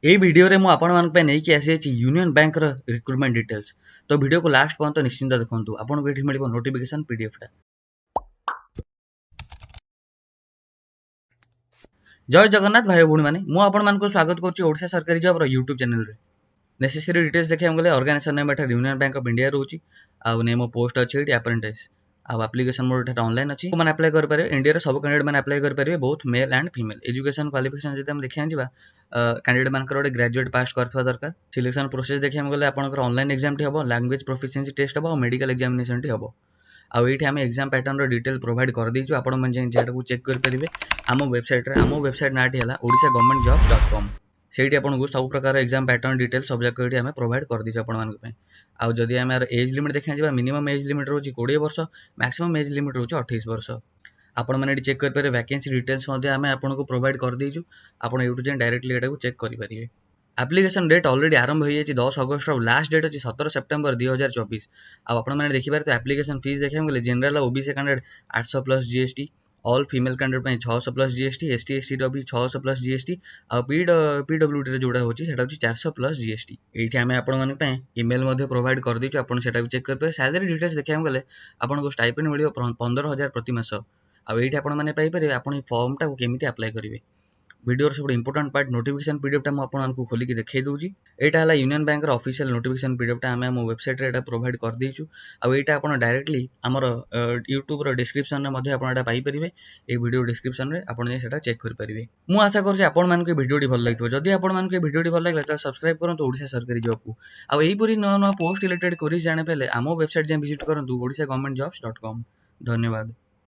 এই ভিডিଓରେ ମୁଁ ଆପଣମାନଙ୍କ ପାଇଁ ନେଇକି ଆସିଯାଇଛି ୟୁନିୟନ ବ୍ୟାଙ୍କର ରିକ୍ରୁଟମେଣ୍ଟ ଡିଟେଲ୍ସ। ତ ଭିଡ଼ିଓକୁ ଲାଷ୍ଟ ପର୍ଯ୍ୟନ୍ତ ନିଶ୍ଚିନ୍ତ ଦେଖନ୍ତୁ, ଆପଣଙ୍କୁ ଏଠି ମିଳିବ ନୋଟିଫିକେସନ ପିଡିଏଫଟା। ଜୟ ଜଗନ୍ନାଥ ଭାଇ ଭଉଣୀମାନେ, ମୁଁ ଆପଣମାନଙ୍କୁ ସ୍ୱାଗତ କରୁଛି ଓଡ଼ିଶା ସରକାରୀ ଜବର ୟୁଟ୍ୟୁବ ଚ୍ୟାନେଲରେ। ନେସେସରି ଡିଟେଲ୍ସ ଦେଖିବାକୁ ଗଲେ ଅର୍ଗାନାଇଜେସନ ନେମ୍ ଏଠାରେ ୟୁନିୟନ ବ୍ୟାଙ୍କ ଅଫ୍ ଇଣ୍ଡିଆ ରହୁଛି, ଆଉ ନେମ୍ ଅଫ୍ ପୋଷ୍ଟ ଅଛି ଏଠି ଆପ୍ରେଣ୍ଟିସ୍, ଆଉ ଆପ୍ଲିକେସନ ମୋର ଏଠାରେ ଅନଲାଇନ୍ ଅଛି। ମାନେ ଆପ୍ଲାଏ କରିପାରିବେ, ଇଣ୍ଡିଆର ସବୁ କ୍ୟାଣ୍ଡିଡେଟ୍ ମାନେ ଆପ୍ଲାଏ କରିପାରିବେ, both mail and female. Education qualification ଯଦି ଆମେ ଦେଖିବାକୁ ଯିବା, କ୍ୟାଣ୍ଡିଡେଟ୍ ମାନଙ୍କର ଗୋଟେ ଗ୍ରାଜୁଏଟ୍ ପାସ୍ କରିଥିବା ଦରକାର। ସିଲେକ୍ସନ ପ୍ରୋସେସ୍ ଦେଖିବାକୁ ଗଲେ ଆପଣଙ୍କର ଅନଲାଇନ୍ ଏକ୍ଜାମଟି ହେବ, ଲାଙ୍ଗୁଏଜ ପ୍ରୋଫିସିଏନ୍ସି ଟେଷ୍ଟ ହେବ, ଆଉ ମେଡିକାଲ ଏକ୍ଜାମିନେସନଟି ହେବ। ଆଉ ଏଇଠି ଆମେ ଏକ୍ଜାମ ପ୍ୟାଟର୍ନର ଡିଟେଲ୍ ପ୍ରୋଭାଇଡ୍ କରିଦେଇଛୁ, ଆପଣମାନେ ଯାଇ ସେଟାକୁ ଚେକ୍ କରିପାରିବେ ଆମ ୱେବସାଇଟ୍ରେ। ଆମ ୱେବସାଇଟ୍ ନାଁଟି ହେଲା odisha-government-jobs.com। ସେଇଠି ଆପଣଙ୍କୁ ସବୁ ପ୍ରକାର ଏକ୍ଜାମ ପ୍ୟାଟର୍ନ ଡିଟେଲ୍ ସବୁ ଯାକ ଏଠି ଆମେ ପ୍ରୋଭାଇଡ୍ କରିଦେଇଛୁ ଆପଣମାନଙ୍କ ପାଇଁ। ଆଉ ଯଦି ଆମେ ଆର ଏଜ୍ ଲିମିଟ୍ ଦେଖିବାକୁ ଯିବା, ମିନିମମ୍ ଏଜ୍ ଲିମିଟ୍ ରହୁଛି 20 ବର୍ଷ, ମ୍ୟାକ୍ସିମମ୍ ଏଜ୍ ଲିମିଟ୍ ରହୁଛି 28 ବର୍ଷ। ଆପଣମାନେ ଏଠି ଚେକ୍ କରିପାରିବେ, ଭ୍ୟାକେନ୍ସି ଡିଟେଲ୍ସ ମଧ୍ୟ ଆମେ ଆପଣଙ୍କୁ ପ୍ରୋଭାଇଡ୍ କରିଦେଇଛୁ। ଆପଣ ଏଇଠୁ ଯାଇ ଡାଇରେକ୍ଟଲି ଏଟାକୁ ଚେକ୍ କରିପାରିବେ। ଆପ୍ଲିକେସନ ଡେଟ୍ ଅଲରେଡି ଆରମ୍ଭ ହୋଇଯାଇଛି 10 ଅଗଷ୍ଟରୁ, ଲାଷ୍ଟ ଡେଟ୍ ଅଛି 17 ସେପ୍ଟେମ୍ବର 2024। ଆଉ ଆପଣମାନେ ଦେଖିପାରିବେ ଆପ୍ଲିକେସନ ଫିସ୍ ଦେଖିବାକୁ ଗଲେ general OBC candidate 800 plus GST, all female candidate ପାଇଁ 600 ପ୍ଲସ୍ ଜିଏସଟି, ଏସଟି ଏସଟିର ବି 600 ପ୍ଲସ୍ ଜିଏସଟି, ଆଉ ପିଡବ୍ଲ୍ୟୁଡିରେ ଯୋଉଟା ହେଉଛି ସେଟା ହେଉଛି 400 ପ୍ଲସ୍ ଜିଏସଟି। ଏଇଠି ଆମେ ଆପଣମାନଙ୍କ ପାଇଁ ଇମେଲ୍ ମଧ୍ୟ ପ୍ରୋଭାଇଡ୍ କରିଦେଇଛୁ, ଆପଣ ସେଟାକୁ ଚେକ୍ କରିପାରିବେ। ସାଲାରୀ ଡିଟେଲ୍ସ ଦେଖିବାକୁ ଗଲେ ଆପଣଙ୍କୁ ଷ୍ଟାଇପେଣ୍ଡ ମିଳିବ 15,000 ପ୍ରତି ମାସ। ଆଉ ଏଇଠି ଆପଣମାନେ ପାଇପାରିବେ ଆପଣ ଏହି ଫର୍ମଟାକୁ କେମିତି ଆପ୍ଲାଏ କରିବେ। ଭିଡ଼ିଓର ସବୁଠୁ ଇମ୍ପୋର୍ଟାଣ୍ଟ ପାର୍ଟ ନୋଟିଫିକେସନ ପିଡିଏଫଟା ମୁଁ ଆପଣମାନଙ୍କୁ ଖୋଲିକି ଦେଖେଇ ଦେଉଛି। ଏଇଟା ହେଲା ୟୁନିୟନ ବ୍ୟାଙ୍କର ଅଫିସିଆଲ ନୋଟିଫିକେସନ ପିଡିଏଫଟା ଆମେ ଆମ ୱେବସାଇଟ୍ରେ ଏଟା ପ୍ରୋଭାଇଡ୍ କରିଦେଇଛୁ। ଆଉ ଏଇଟା ଆପଣ ଡାଇରେକ୍ଟଲି ଆମର ୟୁଟ୍ୟୁବର ଡିସ୍କ୍ରିପ୍ସନରେ ମଧ୍ୟ ଆପଣ ଏଟା ପାଇପାରିବେ। এই ଭିଡ଼ିଓ ଡିସ୍କ୍ରିପ୍ସନରେ ଆପଣ ଯାଇ ସେଟା ଚେକ୍ କରିପାରିବେ। ମୁଁ ଆଶା କରୁଛି ଆପଣମାନଙ୍କୁ ଏ ଭିଡ଼ିଓଟି ଭଲ ଲାଗିଥିବ। ଯଦି ଆପଣମାନଙ୍କୁ ଏ ଭିଡ଼ିଓଟି ଭଲ ଲାଗିଲା ତାହେଲେ ସବସ୍କ୍ରାଇବ୍ କରନ୍ତୁ ଓଡ଼ିଶା ସରକାରୀ ଜବ୍‌କୁ। ଆଉ ଏହିପରି ନୂଆ ନୂଆ ପୋଷ୍ଟ ରିଲେଟେଡ୍ କ୍ୱେରିଜ୍ ଜାଣିପାରିଲେ ଆମ ୱେବସାଇଟ୍ ଯାଇ ଭିଜିଟ୍ କରନ୍ତୁ odisha-government-jobs.com। ଧନ୍ୟବାଦ।